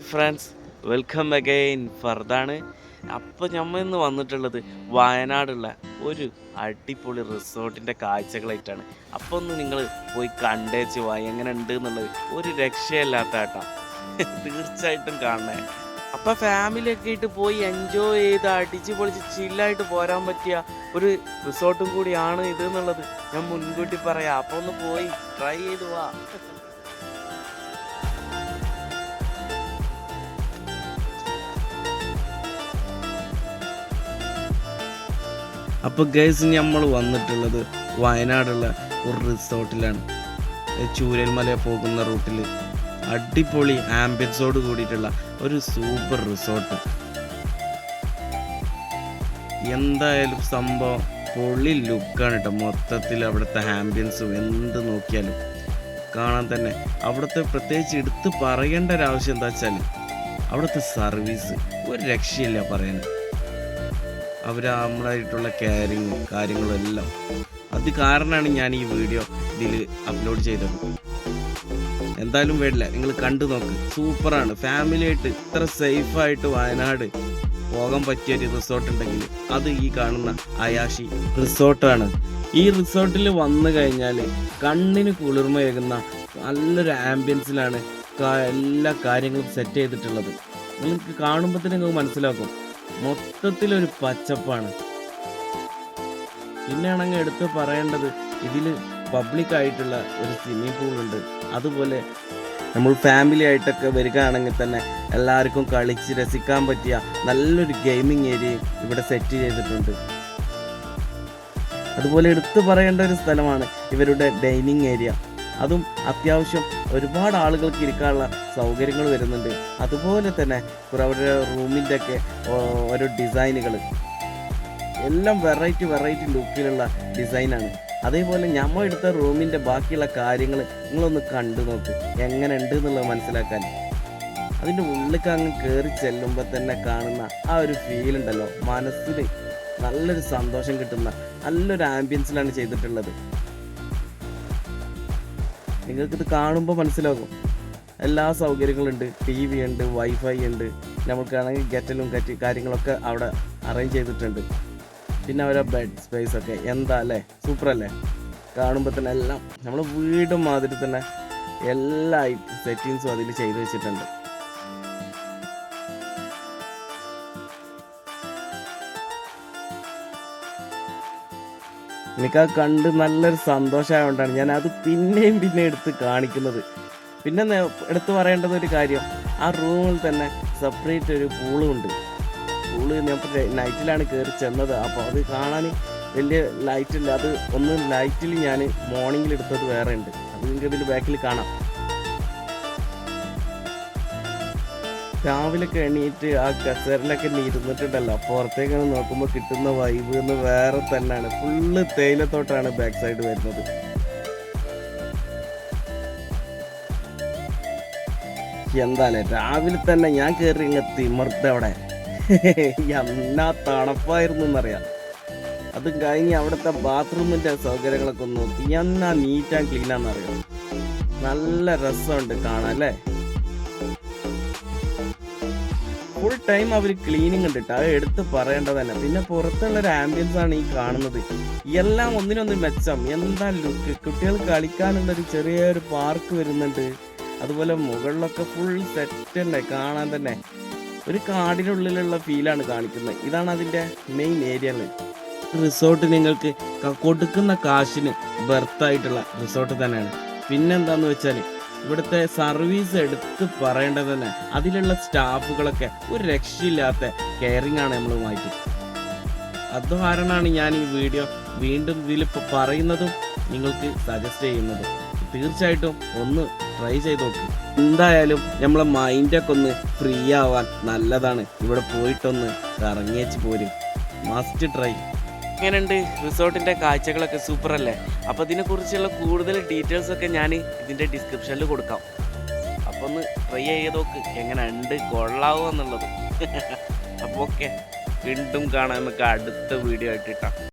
Friends, welcome again ഫർദാണ്. അപ്പോൾ നമ്മൾ ഇന്ന് വന്നിട്ടുള്ളത് വയനാടുള്ള ഒരു അടിപൊളി റിസോർട്ടിൻ്റെ കാഴ്ചകളായിട്ടാണ്. അപ്പോൾ ഒന്ന് നിങ്ങൾ പോയി കണ്ടേച്ച് വാ, എങ്ങനെ ഉണ്ട് എന്നുള്ളത് ഒരു രക്ഷയില്ലാത്ത കേട്ടോ. തീർച്ചയായിട്ടും കാണണേ. അപ്പോൾ ഫാമിലിയൊക്കെ ആയിട്ട് പോയി എൻജോയ് ചെയ്ത് അടിച്ച് പൊളിച്ച് ചില്ലായിട്ട് പോരാൻ പറ്റിയ ഒരു റിസോർട്ടും കൂടിയാണ് ഇത് എന്നുള്ളത് ഞാൻ മുൻകൂട്ടി പറയാം. അപ്പോൾ ഒന്ന് പോയി ട്രൈ ചെയ്ത് വാ. അപ്പോൾ ഗൈസ്, നമ്മൾ വന്നിട്ടുള്ളത് വയനാടുള്ള ഒരു റിസോർട്ടിലാണ്. ചൂരൽമല പോകുന്ന റൂട്ടിൽ അടിപൊളി ആംബിയൻസോട് കൂടിയിട്ടുള്ള ഒരു സൂപ്പർ റിസോർട്ട്. എന്തായാലും സംഭവം പൊളി ലുക്കാണ് കേട്ടോ. മൊത്തത്തിൽ അവിടുത്തെ ആംബിയൻസും എന്ത് നോക്കിയാലും കാണാൻ തന്നെ. അവിടുത്തെ പ്രത്യേകിച്ച് എടുത്ത് പറയേണ്ട ഒരാവശ്യം എന്താ വെച്ചാൽ അവിടുത്തെ സർവീസ് ഒരു രക്ഷയില്ല പറയാൻ. അവർ നമ്മളായിട്ടുള്ള കെയറിങ് കാര്യങ്ങളും എല്ലാം, അത് കാരണമാണ് ഞാൻ ഈ വീഡിയോ ഇതിൽ അപ്ലോഡ് ചെയ്തത്. എന്തായാലും വേണ്ടില്ല, നിങ്ങൾ കണ്ടു നോക്ക്. സൂപ്പറാണ്. ഫാമിലിയായിട്ട് ഇത്ര സേഫായിട്ട് വയനാട് പോകാൻ പറ്റിയൊരു റിസോർട്ട് ഉണ്ടെങ്കിൽ അത് ഈ കാണുന്ന അയാഷി റിസോർട്ടാണ്. ഈ റിസോർട്ടിൽ വന്നു കഴിഞ്ഞാൽ കണ്ണിന് കുളിർമയേകുന്ന നല്ലൊരു ആംബിയൻസിലാണ് എല്ലാ കാര്യങ്ങളും സെറ്റ് ചെയ്തിട്ടുള്ളത്. നിങ്ങൾക്ക് കാണുമ്പോൾ തന്നെ നിങ്ങൾക്ക് മനസ്സിലാക്കും മൊത്തത്തിലൊരു പച്ചപ്പാണ്. പിന്നെയാണെങ്കിൽ എടുത്ത് പറയേണ്ടത്, ഇതിൽ പബ്ലിക്കായിട്ടുള്ള ഒരു സ്വിമ്മിംഗ് പൂളുണ്ട്. അതുപോലെ നമ്മൾ ഫാമിലി ആയിട്ടൊക്കെ വരികയാണെങ്കിൽ തന്നെ എല്ലാവർക്കും കളിച്ച് രസിക്കാൻ പറ്റിയ നല്ലൊരു ഗെയിമിംഗ് ഏരിയയും ഇവിടെ സെറ്റ് ചെയ്തിട്ടുണ്ട്. അതുപോലെ എടുത്തു പറയേണ്ട ഒരു സ്ഥലമാണ് ഇവരുടെ ഡൈനിങ് ഏരിയ. അതും അത്യാവശ്യം ഒരുപാട് ആളുകൾക്ക് ഇരിക്കാനുള്ള സൗകര്യങ്ങൾ വരുന്നുണ്ട്. അതുപോലെ തന്നെ അവരുടെ റൂമിൻ്റെ ഒക്കെ ഓരോ ഡിസൈനുകൾ എല്ലാം വെറൈറ്റി ലുക്കിലുള്ള ഡിസൈനാണ്. അതേപോലെ നമ്മൾ എടുത്ത റൂമിൻ്റെ ബാക്കിയുള്ള കാര്യങ്ങൾ നിങ്ങളൊന്ന് കണ്ടു നോക്ക്, എങ്ങനെ ഉണ്ട് എന്നുള്ളത് മനസ്സിലാക്കാൻ. അതിൻ്റെ ഉള്ളിലേക്ക് അങ്ങ് കയറി ചെല്ലുമ്പോൾ തന്നെ കാണുന്ന ആ ഒരു ഫീൽ ഉണ്ടല്ലോ, മനസ്സിൽ നല്ലൊരു സന്തോഷം കിട്ടുന്ന നല്ലൊരു ആംബിയൻസിലാണ് ചെയ്തിട്ടുള്ളത്. നിങ്ങൾക്കിത് കാണുമ്പോൾ മനസ്സിലാകും. എല്ലാ സൗകര്യങ്ങളുണ്ട്. TV ഉണ്ട്, വൈഫൈ ഉണ്ട്. നമുക്കാണെങ്കിൽ ഗെറ്റലും കാര്യങ്ങളൊക്കെ അവിടെ അറേഞ്ച് ചെയ്തിട്ടുണ്ട്. പിന്നെ അവരെ ബെഡ് സ്പേസ് ഒക്കെ എന്താ അല്ലേ, സൂപ്പറല്ലേ? കാണുമ്പോൾ തന്നെ എല്ലാം നമ്മൾ വീട് മാതിരി തന്നെ എല്ലാ സെറ്റിങ്സും അതിൽ ചെയ്ത് വെച്ചിട്ടുണ്ട്. എനിക്കത് കണ്ട് നല്ലൊരു സന്തോഷമായതുകൊണ്ടാണ് ഞാൻ അത് പിന്നെയും എടുത്ത് കാണിക്കുന്നത്. പിന്നെ എടുത്തു പറയേണ്ടത് ഒരു കാര്യം, ആ റൂമിൽ തന്നെ സെപ്പറേറ്റ് ഒരു പൂളും ഉണ്ട്. പൂള് ഞാൻ നൈറ്റിലാണ് കയറി ചെന്നത്. അപ്പോൾ അത് കാണാൻ വലിയ ലൈറ്റില്ല. അത് ഒന്ന് ലൈറ്റിൽ ഞാൻ മോർണിംഗിൽ എടുത്തത് വേറെ ഉണ്ട്. അത് നിങ്ങൾക്ക് ഇതിൽ ബാക്കിൽ കാണാം. രാവിലെയൊക്കെ എണീറ്റ് ആ കസേരയിലൊക്കെ ഇരുന്നിട്ടുണ്ടല്ലോ, പുറത്തേക്ക് നോക്കുമ്പോൾ കിട്ടുന്ന വൈബ് എന്ന് വേറെ തന്നെയാണ്. ഫുള്ള് തേയിലത്തോട്ടാണ് ബാക്ക് സൈഡ് വരുന്നത്. എന്താല്ലേ, രാവിലെ തന്നെ ഞാൻ കയറി ഇങ്ങ് തിമർത്തവിടെ എന്നാ തണുപ്പായിരുന്നു എന്നറിയാം. അത് കഴിഞ്ഞ് അവിടുത്തെ ബാത്റൂമിൻ്റെ സൗകര്യങ്ങളൊക്കെ ഒന്ന് നോക്കി എന്നാ നീറ്റ് ആൻഡ് ക്ലീനാന്നറിയാം. നല്ല രസമുണ്ട് കാണാൻ അല്ലേ. ഫുൾ ടൈം അവർ ക്ലീനിങ് ഉണ്ട് കേട്ടോ, അത് എടുത്ത് പറയേണ്ടത് തന്നെ. പിന്നെ പുറത്തുള്ളൊരു ആംബിയൻസ് ആണ് ഈ കാണുന്നത്. എല്ലാം ഒന്നിനൊന്ന് മെച്ചം. എന്താ ലുക്ക്. കുട്ടികൾ കളിക്കാനുള്ളൊരു ചെറിയൊരു പാർക്ക് വരുന്നുണ്ട്. അതുപോലെ മുകളിലൊക്കെ ഫുൾ സെറ്റ് ഉണ്ട് കാണാൻ തന്നെ. ഒരു കാടിനുള്ളിലുള്ള ഫീലാണ് കാണിക്കുന്നത്. ഇതാണ് അതിൻ്റെ മെയിൻ ഏരിയ. റിസോർട്ട് നിങ്ങൾക്ക് കൊടുക്കുന്ന കാശിന് ബെർത്തായിട്ടുള്ള റിസോർട്ട് തന്നെയാണ്. പിന്നെന്താന്ന് വെച്ചാൽ ഇവിടുത്തെ സർവീസ് എടുത്ത് പറയേണ്ടത് തന്നെ. അതിലുള്ള സ്റ്റാഫുകളൊക്കെ ഒരു രക്ഷയില്ലാത്ത കെയറിങ് ആണ് നമ്മളുമായിട്ട്. അത് കാരണമാണ് ഞാൻ ഈ വീഡിയോ വീണ്ടും ഇതിലിപ്പോൾ പറയുന്നതും നിങ്ങൾക്ക് സജസ്റ്റ് ചെയ്യുന്നതും. തീർച്ചയായിട്ടും ഒന്ന് ട്രൈ ചെയ്ത് നോക്ക്. എന്തായാലും നമ്മളെ മൈൻഡൊക്കെ ഒന്ന് ഫ്രീ ആവാൻ നല്ലതാണ്. ഇവിടെ പോയിട്ടൊന്ന് കറങ്ങിയേച്ച് പോരും. Must try. എങ്ങനെയുണ്ട് റിസോർട്ടിൻ്റെ കാഴ്ചകളൊക്കെ? സൂപ്പറല്ലേ? അപ്പോൾ ഇതിനെക്കുറിച്ചുള്ള കൂടുതൽ ഡീറ്റെയിൽസൊക്കെ ഞാൻ ഇതിൻ്റെ ഡിസ്ക്രിപ്ഷനിൽ കൊടുക്കാം. അപ്പോൾ ഒന്ന് ട്രൈ ചെയ്ത് നോക്ക്, എങ്ങനെ ഉണ്ട്, കൊള്ളാവോ എന്നുള്ളത്. അപ്പോൾ ഓക്കെ, വീണ്ടും കാണാൻ നമുക്ക് അടുത്ത വീഡിയോ ആയിട്ട് ഇട്ടാം.